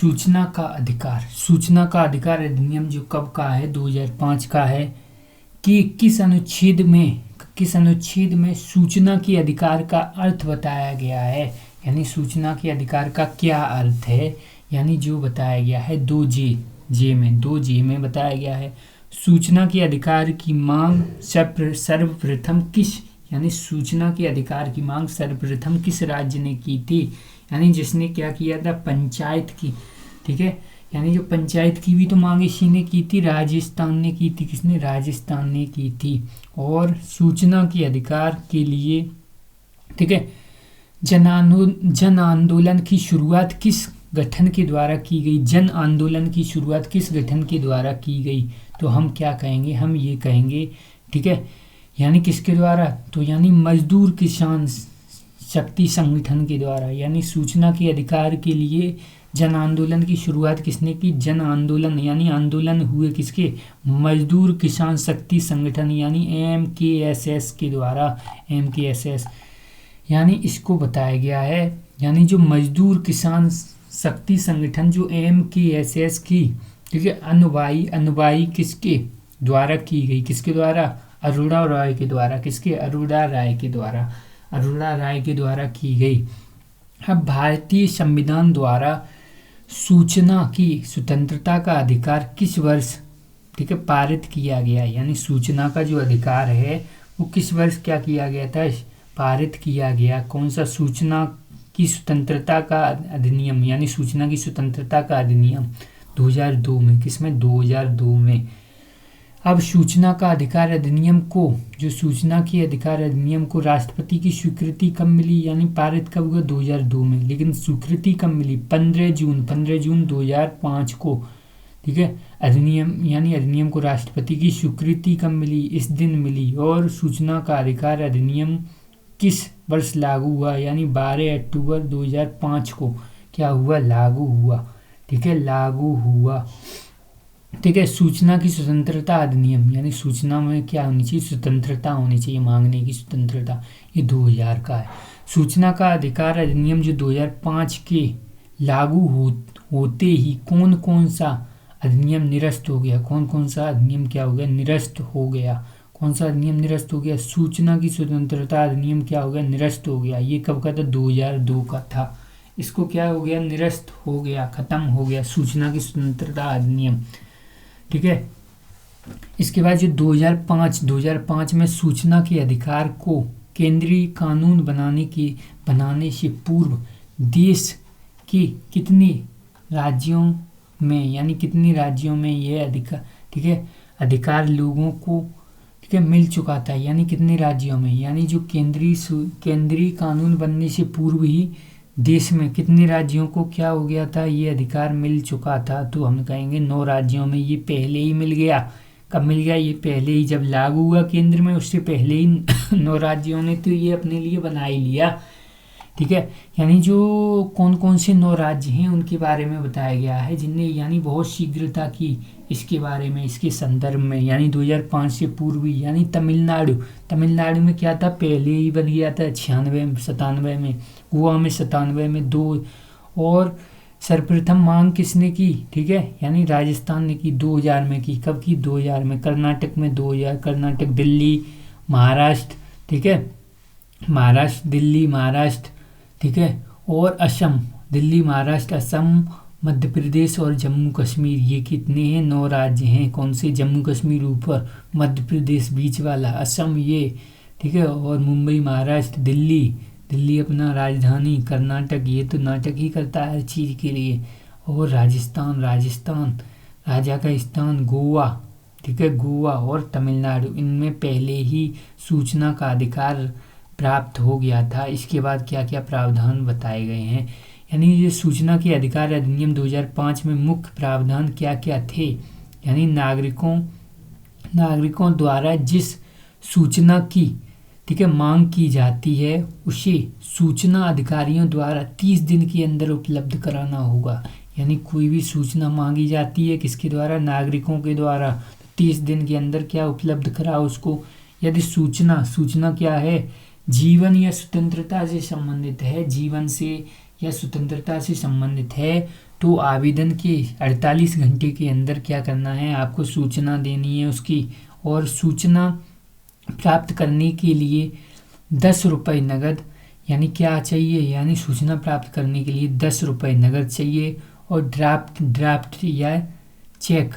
सूचना का अधिकार अधिनियम जो कब का है, 2005 का है, कि किस अनुच्छेद में सूचना के अधिकार का अर्थ बताया गया है। यानी सूचना के अधिकार का क्या अर्थ है, यानी जो बताया गया है 2J में बताया गया है। सूचना के अधिकार की मांग सर्वप्रथम किस राज्य ने की थी, यानी जिसने क्या किया था, पंचायत की। ठीक है, यानी जो पंचायत की भी तो मांग इसी ने की थी, राजस्थान ने की थी। किसने? राजस्थान ने की थी। और सूचना के अधिकार के लिए, ठीक है, जन आंदोलन की शुरुआत किस गठन के द्वारा की गई? जन आंदोलन की शुरुआत किस गठन के द्वारा की गई? तो हम क्या कहेंगे, हम ये कहेंगे, ठीक है, यानी किसके द्वारा? तो यानी मजदूर किसान शक्ति संगठन के द्वारा। यानी सूचना के अधिकार के लिए जन आंदोलन की शुरुआत किसने की? जन आंदोलन, यानी आंदोलन हुए किसके? मजदूर किसान शक्ति संगठन, यानी MKSS के द्वारा। MKSS यानी इसको बताया गया है, यानी जो मजदूर किसान शक्ति संगठन जो MKSS की, ठीक है, अनुवाई किसके द्वारा की गई? किसके द्वारा? अरोड़ा राय के द्वारा। किसके? अरोड़ा राय के द्वारा की गई। अब भारतीय संविधान द्वारा सूचना की स्वतंत्रता का अधिकार किस वर्ष, ठीक है, पारित किया गया? यानी सूचना का जो अधिकार है वो किस वर्ष क्या किया गया था? पारित किया गया। कौन सा? सूचना की स्वतंत्रता का अधिनियम, यानी सूचना की स्वतंत्रता का अधिनियम 2002 में। किसमें? 2002 में। अब सूचना का अधिकार अधिनियम को, जो सूचना के अधिकार अधिनियम को राष्ट्रपति की स्वीकृति कब मिली? यानी पारित कब हुआ? 2002 में। लेकिन स्वीकृति कब मिली? 15 जून 2005 को। ठीक है, अधिनियम को राष्ट्रपति की स्वीकृति कब मिली? इस दिन मिली। और सूचना का अधिकार अधिनियम किस वर्ष लागू हुआ? यानी 12 अक्टूबर 2005 को क्या हुआ? लागू हुआ। ठीक है, लागू हुआ। ठीक है, सूचना की स्वतंत्रता अधिनियम, यानी सूचना में क्या होनी चाहिए? स्वतंत्रता होनी चाहिए, मांगने की स्वतंत्रता। ये 2000 का है। सूचना का अधिकार अधिनियम जो 2005 के लागू होते ही कौन कौन सा अधिनियम निरस्त हो गया? कौन कौन सा अधिनियम क्या हो गया? निरस्त हो गया। कौन सा अधिनियम निरस्त हो गया? सूचना की स्वतंत्रता अधिनियम क्या हो गया? निरस्त हो गया। ये कब का था? 2002 का था। इसको क्या हो गया? निरस्त हो गया, खत्म हो गया सूचना की स्वतंत्रता अधिनियम। ठीक है, इसके बाद जो 2005 में सूचना के अधिकार को केंद्रीय कानून बनाने से पूर्व देश के कितने राज्यों में, यानी कितने राज्यों में यह अधिकार, ठीक है, अधिकार लोगों को, ठीक है, मिल चुका था? यानी कितने राज्यों में? यानी जो केंद्रीय कानून बनने से पूर्व ही देश में कितने राज्यों को क्या हो गया था? ये अधिकार मिल चुका था। तो हम कहेंगे 9 राज्यों में ये पहले ही मिल गया। कब मिल गया? ये पहले ही, जब लागू हुआ केंद्र में, उससे पहले ही 9 राज्यों ने तो ये अपने लिए बना ही लिया। ठीक है, यानी जो कौन कौन से 9 राज्य हैं उनके बारे में बताया गया है, जिनने यानी बहुत शीघ्रता की इसके बारे में, इसके संदर्भ में। यानी 2005 से पूर्व, यानी तमिलनाडु में क्या था? पहले ही बन गया था 96-97 में। गोवा में 97 में 2। और सर्वप्रथम मांग किसने की? ठीक है, यानी राजस्थान ने की, 2000 में की। कब की? 2000 में। कर्नाटक में 2000, कर्नाटक, दिल्ली, महाराष्ट्र, ठीक है, दिल्ली, महाराष्ट्र, ठीक है, और असम, दिल्ली, महाराष्ट्र, असम, मध्य प्रदेश और जम्मू कश्मीर। ये कितने हैं? 9 राज्य हैं। कौन से? जम्मू कश्मीर ऊपर, मध्य प्रदेश बीच वाला, असम ये, ठीक है, और मुंबई, महाराष्ट्र, दिल्ली अपना राजधानी, कर्नाटक ये तो नाटक ही करता है हर चीज़ के लिए, और राजस्थान राजा का स्थान, गोवा, ठीक है, गोवा और तमिलनाडु, इनमें पहले ही सूचना का अधिकार प्राप्त हो गया था। इसके बाद क्या क्या प्रावधान बताए गए हैं? यानी ये सूचना के अधिकार अधिनियम 2005 में मुख्य प्रावधान क्या क्या थे? यानी नागरिकों द्वारा जिस सूचना की, ठीक है, मांग की जाती है उसे सूचना अधिकारियों द्वारा 30 दिन के अंदर उपलब्ध कराना होगा। यानी कोई भी सूचना मांगी जाती है किसके द्वारा? नागरिकों के द्वारा। 30 दिन के अंदर क्या उपलब्ध कराओ उसको। यदि सूचना क्या है? जीवन या स्वतंत्रता से संबंधित है, जीवन से या स्वतंत्रता से संबंधित है, तो आवेदन के 48 घंटे के अंदर क्या करना है, आपको सूचना देनी है उसकी। और सूचना प्राप्त करने के लिए 10 रुपये नगद, यानी क्या चाहिए, यानी सूचना प्राप्त करने के लिए 10 रुपये नगद चाहिए। और ड्राफ्ट या चेक,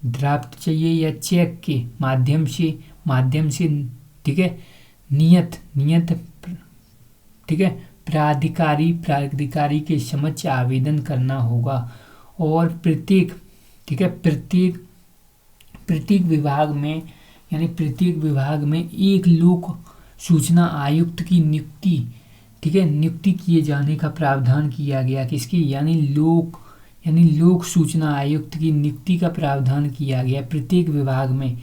ड्राफ्ट चाहिए या चेक के माध्यम से ठीक है, नियत ठीक है, प्राधिकारी के समक्ष आवेदन करना होगा। और प्रत्येक विभाग में, यानी प्रत्येक विभाग में एक लोक सूचना आयुक्त की नियुक्ति, ठीक है, नियुक्ति किए जाने का प्रावधान किया गया। किसकी, यानी लोक सूचना आयुक्त की नियुक्ति का प्रावधान किया गया प्रत्येक विभाग में।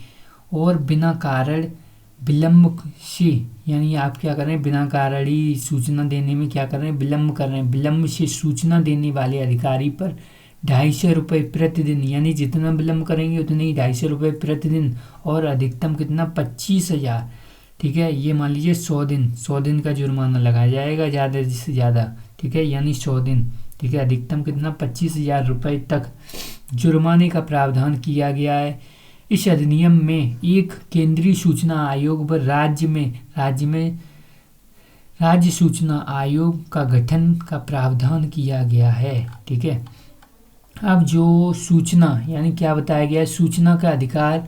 और बिना कारण विलंब से, यानी आप क्या कर रहे हैं, बिना कारण ही सूचना देने में क्या कर रहे हैं, विलंब कर रहे हैं। विलंब से सूचना देने वाले अधिकारी पर 250 रुपये प्रतिदिन, यानी जितना विलंब करेंगे उतने ही 250 रुपये प्रतिदिन। और अधिकतम कितना, 25,000, ठीक है, ये मान लीजिए 100 दिन का जुर्माना लगाया जाएगा ज़्यादा से ज़्यादा, ठीक है, यानी 100 दिन, ठीक है। अधिकतम कितना, 25,000 रुपये तक जुर्माने का प्रावधान किया गया है। इस अधिनियम में एक केंद्रीय सूचना आयोग व राज्य सूचना आयोग का गठन का प्रावधान किया गया है, ठीक है। अब जो सूचना, यानी क्या बताया गया है, सूचना का अधिकार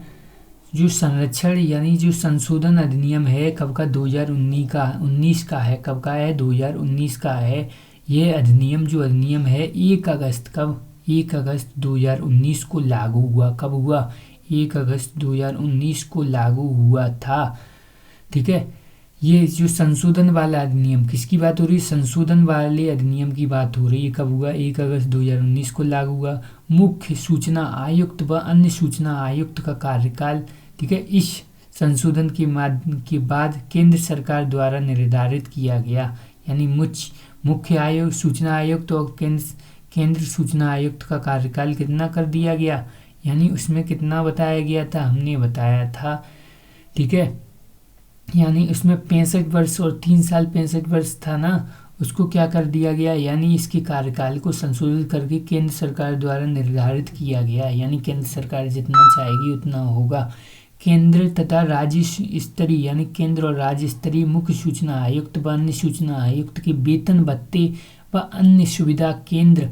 जो संरक्षण, यानी जो संशोधन अधिनियम है कब का, 2019 का है। कब का है, 2019 का है। ये अधिनियम है 1 अगस्त 2019 को लागू हुआ। कब हुआ, 1 अगस्त 2019 को लागू हुआ था, ठीक है। ये जो संशोधन वाला अधिनियम, किसकी बात हो रही है, संशोधन वाले अधिनियम की बात हो रही है। कब हुआ, 1 अगस्त 2019 को लागू हुआ। मुख्य सूचना आयुक्त व अन्य सूचना आयुक्त का कार्यकाल, ठीक है, इस संशोधन के बाद केंद्र सरकार द्वारा निर्धारित किया गया। यानी मुख्य आयुक्त, सूचना आयुक्त और केंद्र सूचना आयुक्त का कार्यकाल कितना कर दिया गया, यानी उसमें कितना बताया गया था, हमने बताया था, ठीक है। यानी उसमें 65 वर्ष और 3 साल 65 वर्ष था ना, उसको क्या कर दिया गया, यानी इसके कार्यकाल को संशोधित करके केंद्र सरकार द्वारा निर्धारित किया गया। यानी केंद्र सरकार जितना चाहेगी उतना होगा। केंद्र तथा राज्य स्तरीय, यानी केंद्र और राज्य स्तरीय मुख्य सूचना आयुक्त व अन्य सूचना आयुक्त के वेतन भत्ते व अन्य सुविधा केंद्र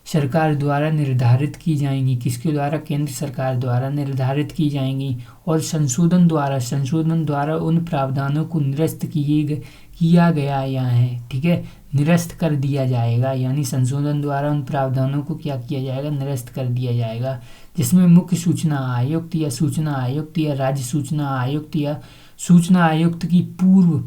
सरकार द्वारा निर्धारित की जाएंगी। किसके द्वारा, केंद्र सरकार द्वारा निर्धारित की जाएंगी। और संशोधन द्वारा उन प्रावधानों को निरस्त किया गया या है, ठीक है, निरस्त कर दिया जाएगा। यानी संशोधन द्वारा उन प्रावधानों को क्या किया जाएगा, निरस्त कर दिया जाएगा, जिसमें मुख्य सूचना आयुक्त या सूचना आयुक्त या राज्य सूचना आयुक्त या सूचना आयुक्त की पूर्व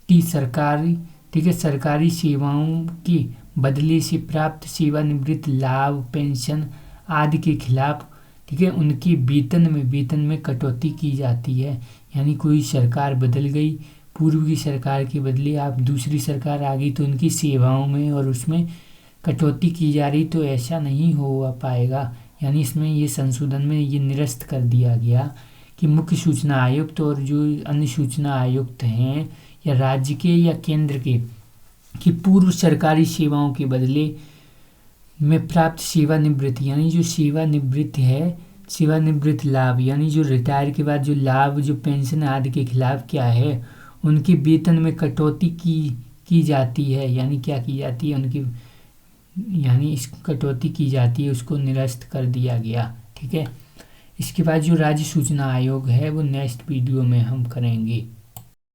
की सरकारी, ठीक है, सरकारी सेवाओं के बदले से प्राप्त सेवानिवृत्त लाभ, पेंशन आदि के खिलाफ, ठीक है, उनके वेतन में कटौती की जाती है। यानी कोई सरकार बदल गई, पूर्व की सरकार के बदले आप दूसरी सरकार आ गई तो उनकी सेवाओं में और उसमें कटौती की जा रही, तो ऐसा नहीं हो पाएगा। यानी इसमें ये संशोधन में ये निरस्त कर दिया गया कि मुख्य सूचना आयुक्त और जो अन्य सूचना आयुक्त हैं या राज्य के या केंद्र के कि पूर्व सरकारी सेवाओं के बदले में प्राप्त सेवानिवृत्ति, यानी जो सेवानिवृत्ति है, सेवानिवृत्त लाभ, यानी जो रिटायर के बाद जो लाभ, जो पेंशन आदि के खिलाफ क्या है, उनके वेतन में कटौती की जाती है। यानी क्या की जाती है, उनकी, यानी इस कटौती की जाती है, उसको निरस्त कर दिया गया, ठीक है। इसके बाद जो राज्य सूचना आयोग है वो नेक्स्ट वीडियो में हम करेंगे।